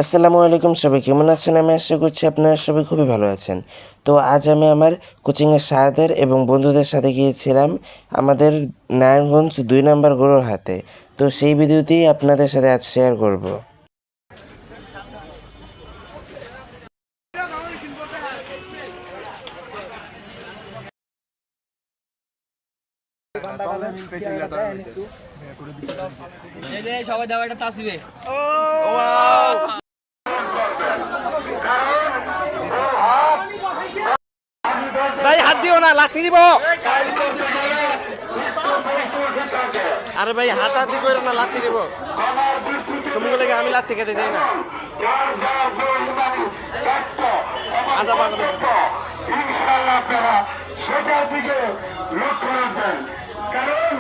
আসসালামু আলাইকুম, সবাই কেমন আছেন? আমি আশা করছি আপনারা সবাই খুবই ভালো আছেন। তো আজ আমি আমার কোচিংয়ের স্যারদের এবং বন্ধুদের সাথে গিয়েছিলাম আমাদের নারায়ণগঞ্জ 2 নম্বর গরুর হাতে। তো সেই ভিডিওটি আপনাদের সাথে আজ শেয়ার করব। সবাই দাও একটা তাসবে ভাই হাত দিও না, লাঠি দিব। আরে ভাই হাত হাত দিব না, লাঠি দিব। তুমি বলে আমি লাঠি খেতে চাই না। আদা পাকা ইনশাআল্লাহ আপনারা সেটার দিকে লক্ষ্য রাখবেন, কারণ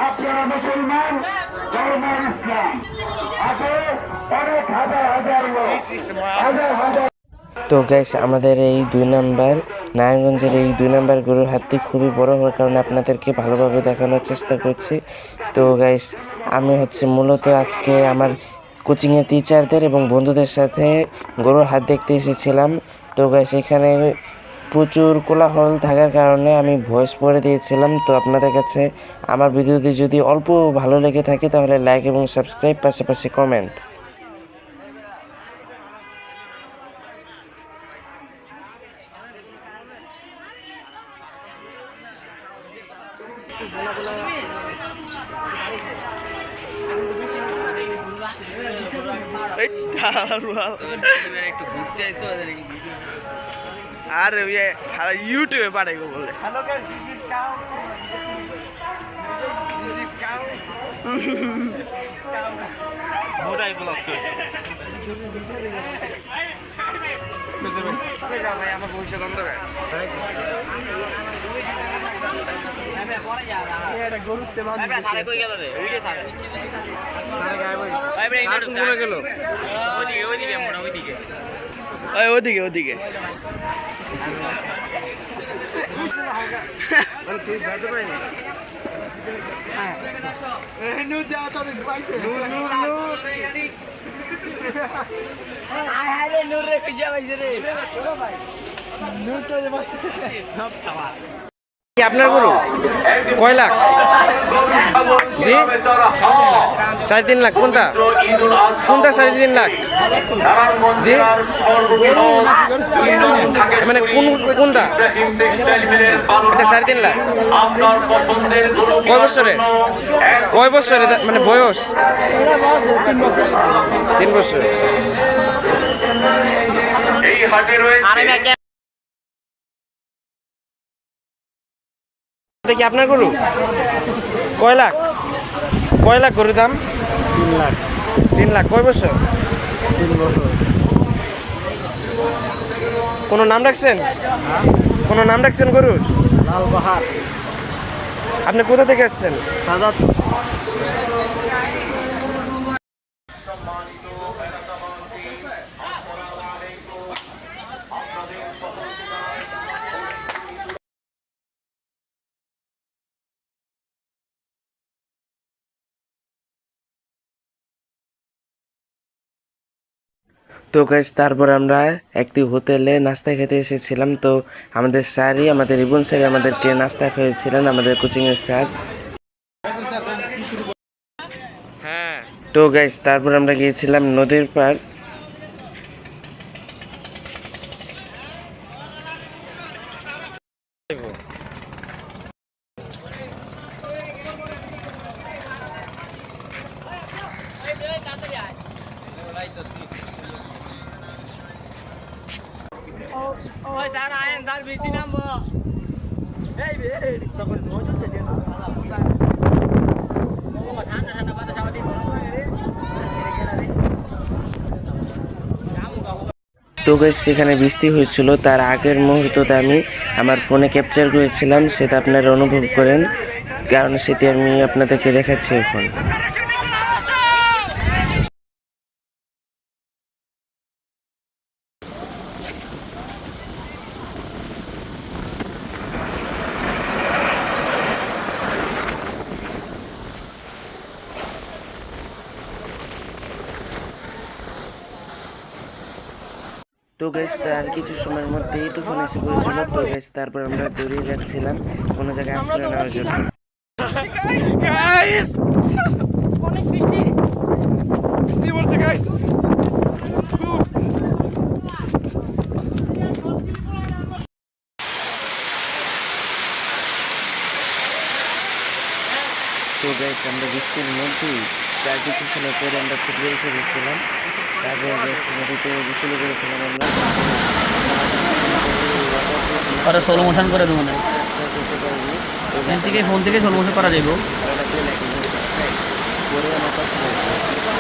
আপনারা মুসলমান, ধর্ম ইসলাম আছে, অনেক হাজার হাজার লোক, হাজার হাজার। তো গাইস, আমাদের এই 2 নম্বর নারায়ণগঞ্জের এই 2 নম্বর গরুর হাটটি খুবই বড় হওয়ার কারণে আপনাদেরকে ভালোভাবে দেখানোর চেষ্টা করছি। তো গাইস, আমি মূলত আজকে আমার কোচিংয়ের টিচারদের এবং বন্ধুদের সাথে গরুর হাট দেখতে এসেছিলাম। তো গাইস, এখানে প্রচুর কোলাহল থাকার কারণে আমি ভয়েস পড়ে দিয়েছিলাম। তো আপনাদের কাছে আমার ভিডিওটি যদি অল্প ভালো লেগে থাকে তাহলে লাইক এবং সাবস্ক্রাইব, পাশাপাশি কমেন্ট। একটু ঘুরতে আইসো আরে ইউটিউবে পাঠাইবো বলে। হ্যালো গাইস, দিস ইজ কাউ মোড়াই ব্লগ করে ভাই আমার ভবিষ্যৎ অন্ধকার। ওদিকে ওদিকে আপনার গরু কয় লাখ? জি 3.5 লাখ। কোনটা কোনটা 3.5 লাখ? জি মানে কোনটা? এটা 3.5 লাখ। কয় বছরে মানে বয়স? 3 বছর। কি আপনার গরু কয় লাখ? গরুর দাম 3 লাখ। কয় বছর? 3 বছর। কোনো নাম রাখছেন? গরুর? লালবাহার। আপনি কোথা থেকে আসছেন? তো গাইস, তারপর আমরা একটি হোটেলে নাস্তা খেতে এসেছিলাম। তো আমাদের স্যারই, আমাদের রিবন স্যার আমাদেরকে নাস্তা খাইয়েছিলেন, আমাদের কোচিংয়ের স্যার। হ্যাঁ। তো গাইস, তারপর আমরা গিয়েছিলাম নদীর পার। তো গাইস, সেখানে বৃষ্টি হয়েছিল, তার আগের মুহূর্তটা আমি আমার ফোনে ক্যাপচার করেছিলাম, সেটা আপনারা অনুভব করেন, কারণ সেটি আমি আপনাদেরকে দেখাচ্ছি এখন। তো গাইস তার কিছু সময়ের মধ্যেই তুফান এসে পড়েছিল। তো গাইস তারপর আমরা দৌড়িয়ে যাচ্ছিলাম কোনো জায়গায় আশ্রয় নেওয়ার জন্য। গাইস অনেক বৃষ্টি বৃষ্টি পড়ছে গাইস। তো গাইস আমরা বৃষ্টির মধ্যেই তার কিছু সময় পরে আমরা ফুটবল খেলেছিলাম। তারপর গাইস নদীতে গোসল করেছিলাম আমরা। ওটা স্লো মোশন করে দেবো না করতে পারবো ফোন থেকে স্লো মোশন করা যাইব সাবস্ক্রাইব করে আমার পাশে থাকবে।